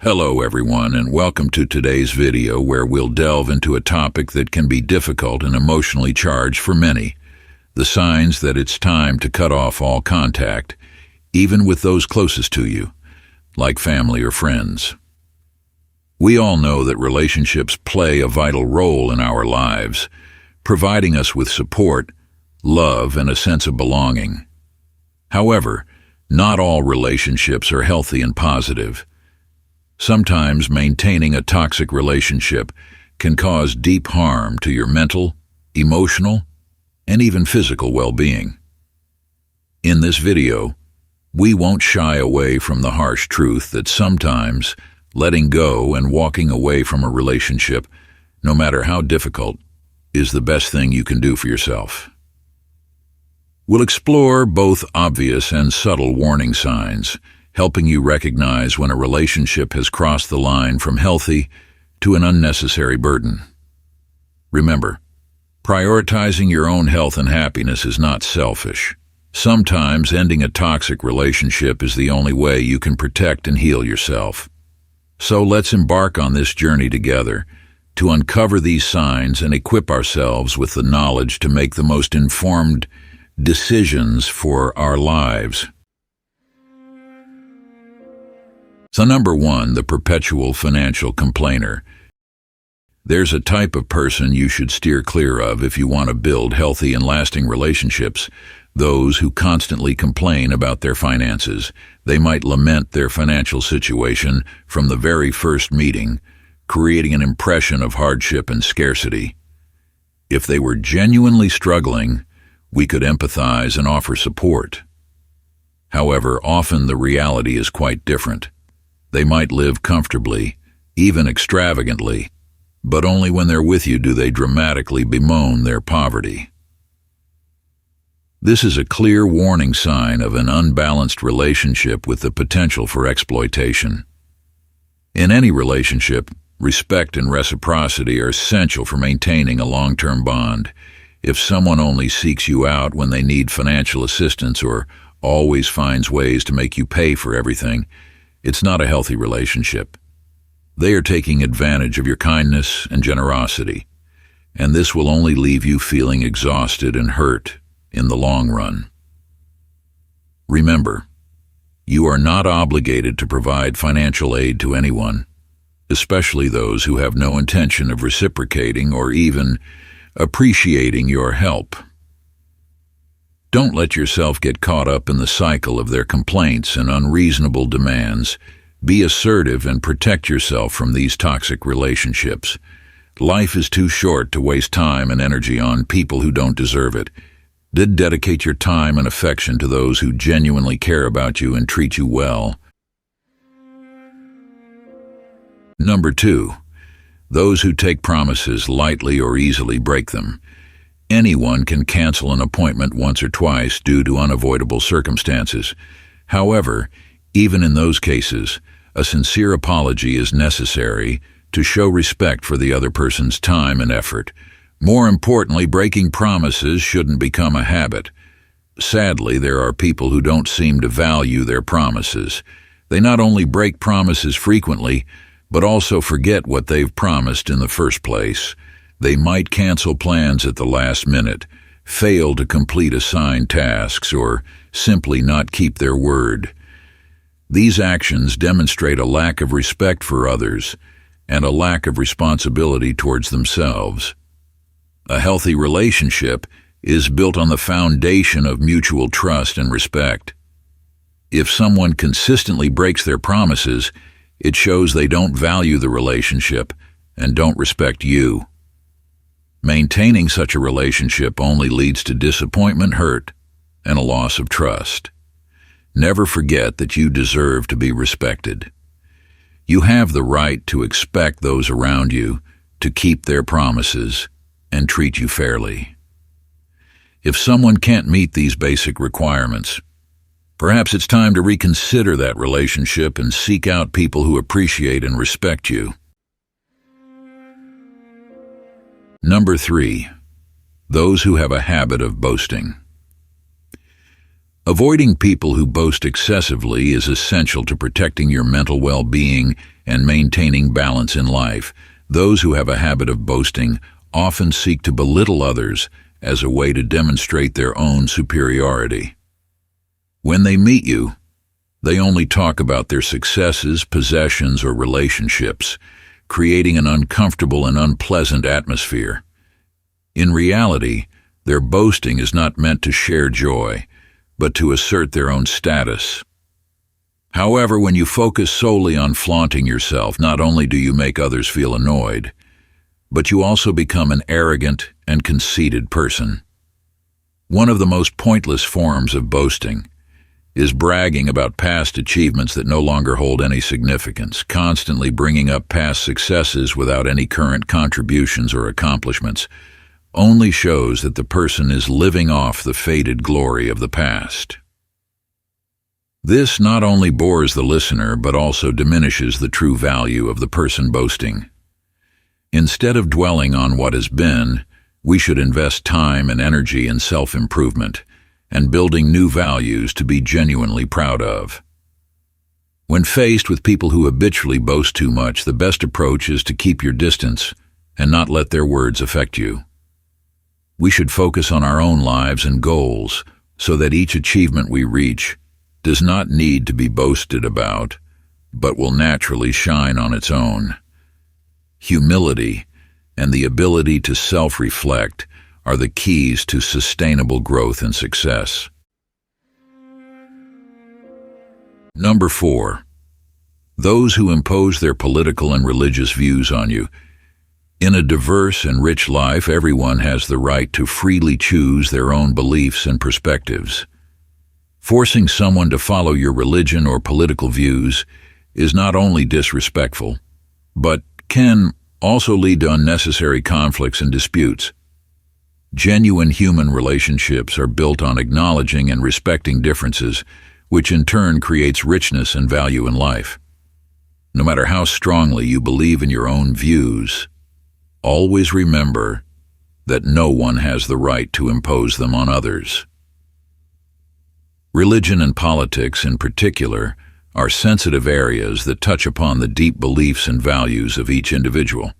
Hello everyone, and welcome to today's video where we'll delve into a topic that can be difficult and emotionally charged for many: the signs that it's time to cut off all contact, even with those closest to you, like family or friends. We all know that relationships play a vital role in our lives, providing us with support, love, and a sense of belonging. However, not all relationships are healthy and positive. Sometimes maintaining a toxic relationship can cause deep harm to your mental, emotional, and even physical well-being. In this video, we won't shy away from the harsh truth that sometimes letting go and walking away from a relationship, no matter how difficult, is the best thing you can do for yourself. We'll explore both obvious and subtle warning signs, helping you recognize when a relationship has crossed the line from healthy to an unnecessary burden. Remember, prioritizing your own health and happiness is not selfish. Sometimes ending a toxic relationship is the only way you can protect and heal yourself. So let's embark on this journey together to uncover these signs and equip ourselves with the knowledge to make the most informed decisions for our lives. So number 1, the perpetual financial complainer. There's a type of person you should steer clear of if you want to build healthy and lasting relationships: those who constantly complain about their finances. They might lament their financial situation from the very first meeting, creating an impression of hardship and scarcity. If they were genuinely struggling, we could empathize and offer support. However, often the reality is quite different. They might live comfortably, even extravagantly, but only when they're with you do they dramatically bemoan their poverty. This is a clear warning sign of an unbalanced relationship with the potential for exploitation. In any relationship, respect and reciprocity are essential for maintaining a long-term bond. If someone only seeks you out when they need financial assistance or always finds ways to make you pay for everything, it's not a healthy relationship. They are taking advantage of your kindness and generosity, and this will only leave you feeling exhausted and hurt in the long run. Remember, you are not obligated to provide financial aid to anyone, especially those who have no intention of reciprocating or even appreciating your help. Don't let yourself get caught up in the cycle of their complaints and unreasonable demands. Be assertive and protect yourself from these toxic relationships. Life is too short to waste time and energy on people who don't deserve it. Dedicate your time and affection to those who genuinely care about you and treat you well. Number 2, those who take promises lightly or easily break them. Anyone can cancel an appointment once or twice due to unavoidable circumstances. However, even in those cases, a sincere apology is necessary to show respect for the other person's time and effort. More importantly, breaking promises shouldn't become a habit. Sadly, there are people who don't seem to value their promises. They not only break promises frequently, but also forget what they've promised in the first place. They might cancel plans at the last minute, fail to complete assigned tasks, or simply not keep their word. These actions demonstrate a lack of respect for others and a lack of responsibility towards themselves. A healthy relationship is built on the foundation of mutual trust and respect. If someone consistently breaks their promises, it shows they don't value the relationship and don't respect you. Maintaining such a relationship only leads to disappointment, hurt, and a loss of trust. Never forget that you deserve to be respected. You have the right to expect those around you to keep their promises and treat you fairly. If someone can't meet these basic requirements, perhaps it's time to reconsider that relationship and seek out people who appreciate and respect you. Number 3, those who have a habit of boasting. Avoiding people who boast excessively is essential to protecting your mental well-being and maintaining balance in life. Those who have a habit of boasting often seek to belittle others as a way to demonstrate their own superiority. When they meet you, they only talk about their successes, possessions, or relationships, creating an uncomfortable and unpleasant atmosphere. In reality, their boasting is not meant to share joy, but to assert their own status. However, when you focus solely on flaunting yourself, not only do you make others feel annoyed, but you also become an arrogant and conceited person. One of the most pointless forms of boasting is bragging about past achievements that no longer hold any significance, constantly bringing up past successes without any current contributions or accomplishments, only shows that the person is living off the faded glory of the past. This not only bores the listener, but also diminishes the true value of the person boasting. Instead of dwelling on what has been, we should invest time and energy in self-improvement and building new values to be genuinely proud of. When faced with people who habitually boast too much, the best approach is to keep your distance and not let their words affect you. We should focus on our own lives and goals so that each achievement we reach does not need to be boasted about, but will naturally shine on its own. Humility and the ability to self-reflect are the keys to sustainable growth and success. Number 4. Those who impose their political and religious views on you. In a diverse and rich life, everyone has the right to freely choose their own beliefs and perspectives. Forcing someone to follow your religion or political views is not only disrespectful, but can also lead to unnecessary conflicts and disputes. Genuine human relationships are built on acknowledging and respecting differences, which in turn creates richness and value in life. No matter how strongly you believe in your own views, always remember that no one has the right to impose them on others. Religion and politics, in particular, are sensitive areas that touch upon the deep beliefs and values of each individual.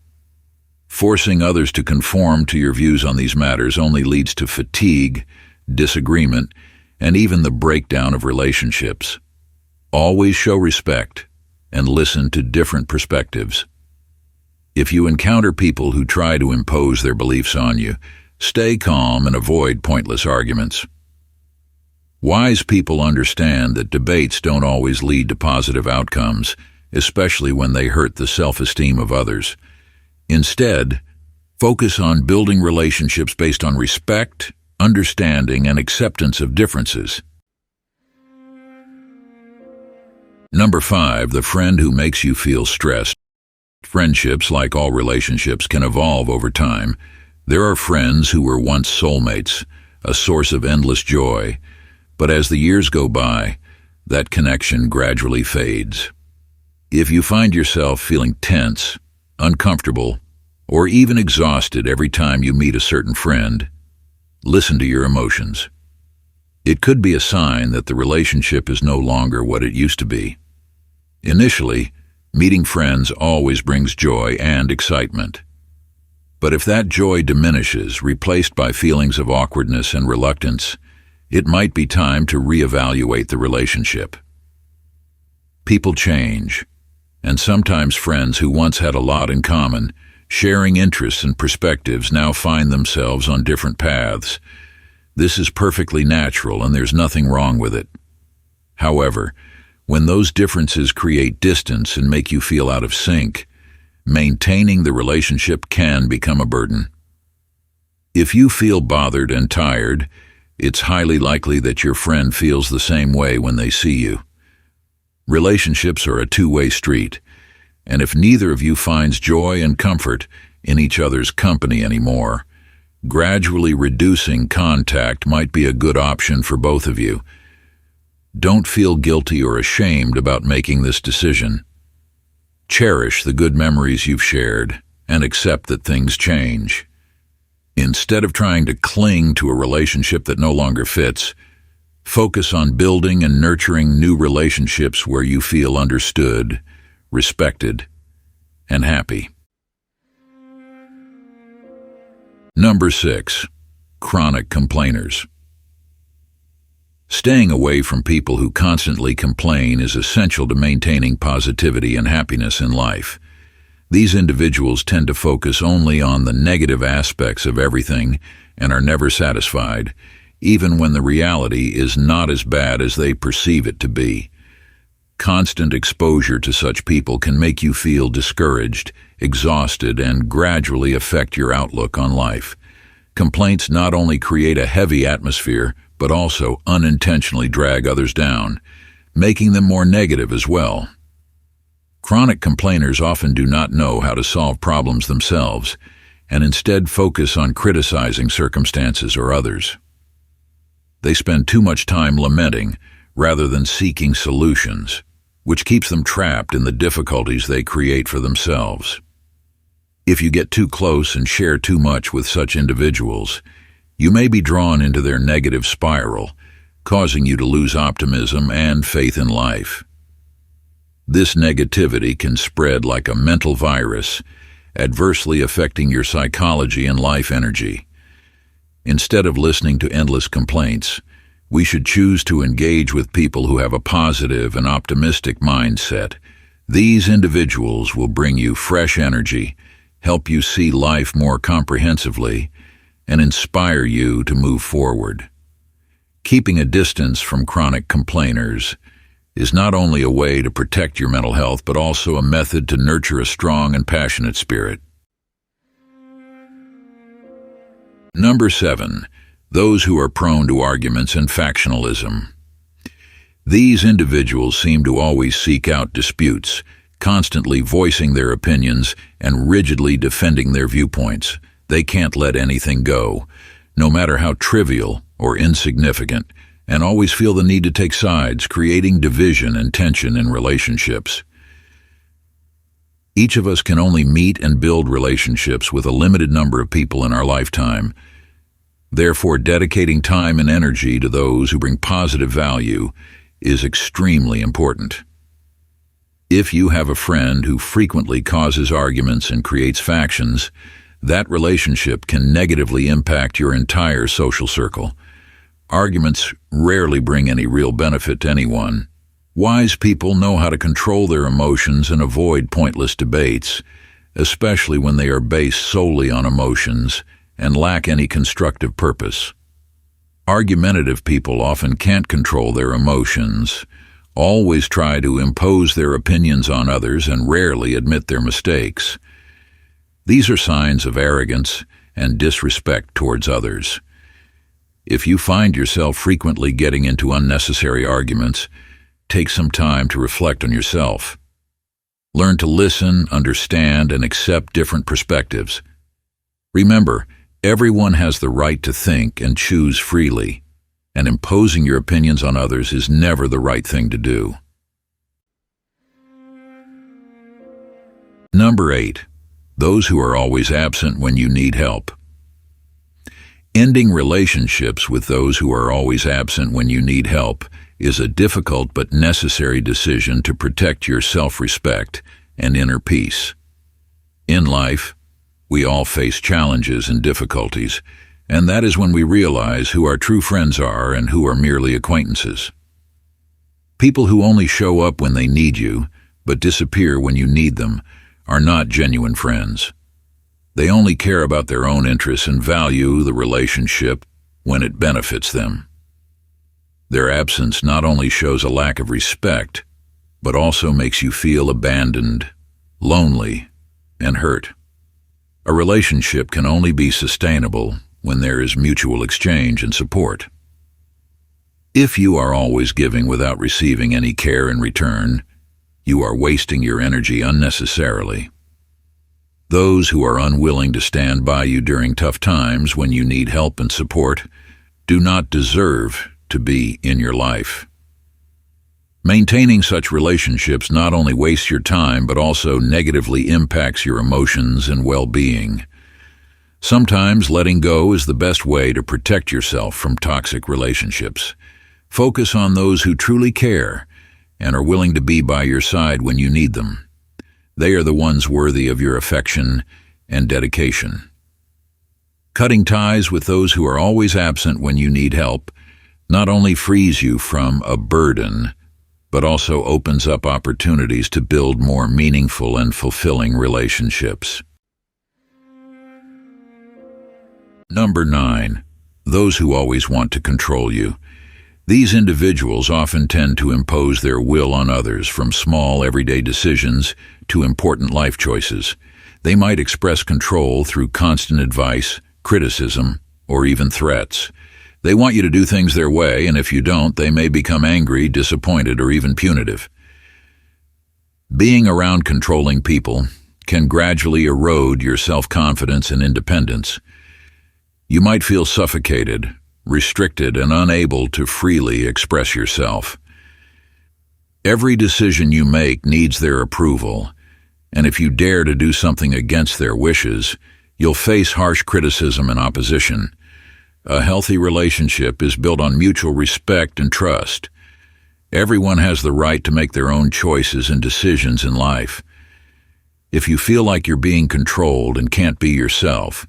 Forcing others to conform to your views on these matters only leads to fatigue, disagreement, and even the breakdown of relationships. Always show respect and listen to different perspectives. If you encounter people who try to impose their beliefs on you, stay calm and avoid pointless arguments. Wise people understand that debates don't always lead to positive outcomes, especially when they hurt the self-esteem of others. Instead, focus on building relationships based on respect, understanding, and acceptance of differences. Number 5, the friend who makes you feel stressed. Friendships, like all relationships, can evolve over time. There are friends who were once soulmates, a source of endless joy, but as the years go by, that connection gradually fades. If you find yourself feeling tense, uncomfortable, or even exhausted every time you meet a certain friend, listen to your emotions. It could be a sign that the relationship is no longer what it used to be. Initially, meeting friends always brings joy and excitement. But if that joy diminishes, replaced by feelings of awkwardness and reluctance, it might be time to reevaluate the relationship. People change, and sometimes friends who once had a lot in common, sharing interests and perspectives, now find themselves on different paths. This is perfectly natural, and there's nothing wrong with it. However, when those differences create distance and make you feel out of sync, maintaining the relationship can become a burden. If you feel bothered and tired, it's highly likely that your friend feels the same way when they see you. Relationships are a two-way street, and if neither of you finds joy and comfort in each other's company anymore, gradually reducing contact might be a good option for both of you. Don't feel guilty or ashamed about making this decision. Cherish the good memories you've shared and accept that things change. Instead of trying to cling to a relationship that no longer fits, focus on building and nurturing new relationships where you feel understood, respected, and happy. Number 6. Chronic complainers. Staying away from people who constantly complain is essential to maintaining positivity and happiness in life. These individuals tend to focus only on the negative aspects of everything and are never satisfied, even when the reality is not as bad as they perceive it to be. Constant exposure to such people can make you feel discouraged, exhausted, and gradually affect your outlook on life. Complaints not only create a heavy atmosphere, but also unintentionally drag others down, making them more negative as well. Chronic complainers often do not know how to solve problems themselves, and instead focus on criticizing circumstances or others. They spend too much time lamenting rather than seeking solutions, which keeps them trapped in the difficulties they create for themselves. If you get too close and share too much with such individuals, you may be drawn into their negative spiral, causing you to lose optimism and faith in life. This negativity can spread like a mental virus, adversely affecting your psychology and life energy. Instead of listening to endless complaints, we should choose to engage with people who have a positive and optimistic mindset. These individuals will bring you fresh energy, help you see life more comprehensively, and inspire you to move forward. Keeping a distance from chronic complainers is not only a way to protect your mental health, but also a method to nurture a strong and passionate spirit. Number 7. Those who are prone to arguments and factionalism. These individuals seem to always seek out disputes, constantly voicing their opinions and rigidly defending their viewpoints. They can't let anything go, no matter how trivial or insignificant, and always feel the need to take sides, creating division and tension in relationships. Each of us can only meet and build relationships with a limited number of people in our lifetime. Therefore, dedicating time and energy to those who bring positive value is extremely important. If you have a friend who frequently causes arguments and creates factions, that relationship can negatively impact your entire social circle. Arguments rarely bring any real benefit to anyone. Wise people know how to control their emotions and avoid pointless debates, especially when they are based solely on emotions and lack any constructive purpose. Argumentative people often can't control their emotions, always try to impose their opinions on others, and rarely admit their mistakes. These are signs of arrogance and disrespect towards others. If you find yourself frequently getting into unnecessary arguments, take some time to reflect on yourself. Learn to listen, understand, and accept different perspectives. Remember, everyone has the right to think and choose freely, and imposing your opinions on others is never the right thing to do. Number 8. Those who are always absent when you need help. Ending relationships with those who are always absent when you need help is a difficult but necessary decision to protect your self-respect and inner peace. In life, we all face challenges and difficulties, and that is when we realize who our true friends are and who are merely acquaintances. People who only show up when they need you, but disappear when you need them, are not genuine friends. They only care about their own interests and value the relationship when it benefits them. Their absence not only shows a lack of respect, but also makes you feel abandoned, lonely, and hurt. A relationship can only be sustainable when there is mutual exchange and support. If you are always giving without receiving any care in return, you are wasting your energy unnecessarily. Those who are unwilling to stand by you during tough times when you need help and support do not deserve to be in your life. Maintaining such relationships not only wastes your time but also negatively impacts your emotions and well-being. Sometimes letting go is the best way to protect yourself from toxic relationships. Focus on those who truly care and are willing to be by your side when you need them. They are the ones worthy of your affection and dedication. Cutting ties with those who are always absent when you need help not only frees you from a burden, but also opens up opportunities to build more meaningful and fulfilling relationships. Number 9. Those who always want to control you. These individuals often tend to impose their will on others, from small everyday decisions to important life choices. They might express control through constant advice, criticism, or even threats. They want you to do things their way, and if you don't, they may become angry, disappointed, or even punitive. Being around controlling people can gradually erode your self-confidence and independence. You might feel suffocated, restricted, and unable to freely express yourself. Every decision you make needs their approval, and if you dare to do something against their wishes, you'll face harsh criticism and opposition. A healthy relationship is built on mutual respect and trust. Everyone has the right to make their own choices and decisions in life. If you feel like you're being controlled and can't be yourself,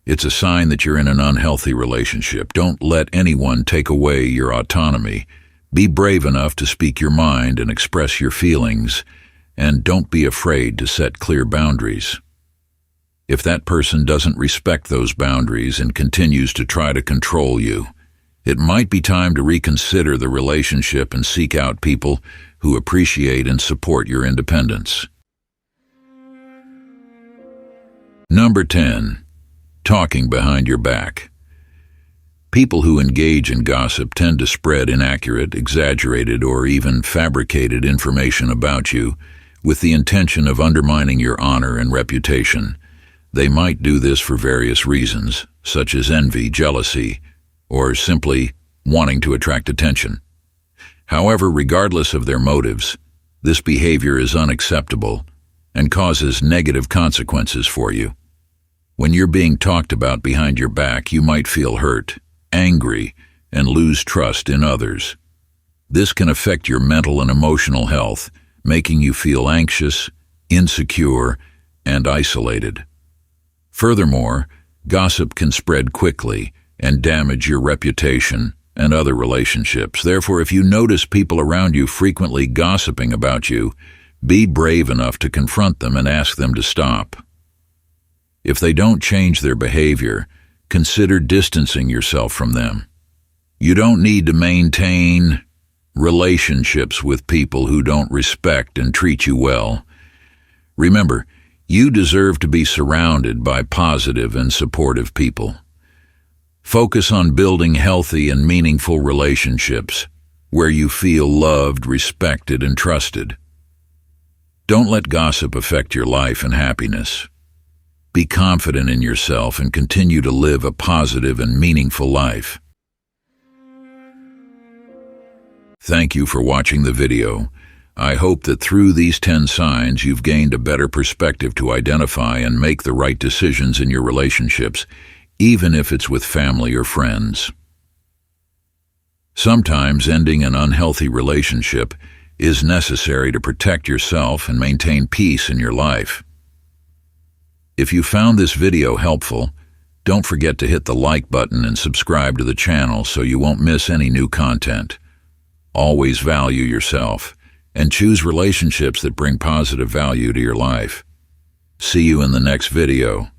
it's a sign that you're in an unhealthy relationship. Don't let anyone take away your autonomy. Be brave enough to speak your mind and express your feelings, and don't be afraid to set clear boundaries. If that person doesn't respect those boundaries and continues to try to control you, it might be time to reconsider the relationship and seek out people who appreciate and support your independence. Number 10. Talking behind your back. People who engage in gossip tend to spread inaccurate, exaggerated, or even fabricated information about you with the intention of undermining your honor and reputation. They might do this for various reasons, such as envy, jealousy, or simply wanting to attract attention. However, regardless of their motives, this behavior is unacceptable and causes negative consequences for you. When you're being talked about behind your back, you might feel hurt, angry, and lose trust in others. This can affect your mental and emotional health, making you feel anxious, insecure, and isolated. Furthermore, gossip can spread quickly and damage your reputation and other relationships. Therefore, if you notice people around you frequently gossiping about you, be brave enough to confront them and ask them to stop. If they don't change their behavior, consider distancing yourself from them. You don't need to maintain relationships with people who don't respect and treat you well. Remember, you deserve to be surrounded by positive and supportive people. Focus on building healthy and meaningful relationships where you feel loved, respected, and trusted. Don't let gossip affect your life and happiness. Be confident in yourself and continue to live a positive and meaningful life. Thank you for watching the video. I hope that through these 10 signs you've gained a better perspective to identify and make the right decisions in your relationships, even if it's with family or friends. Sometimes ending an unhealthy relationship is necessary to protect yourself and maintain peace in your life. If you found this video helpful, don't forget to hit the like button and subscribe to the channel so you won't miss any new content. Always value yourself and choose relationships that bring positive value to your life. See you in the next video.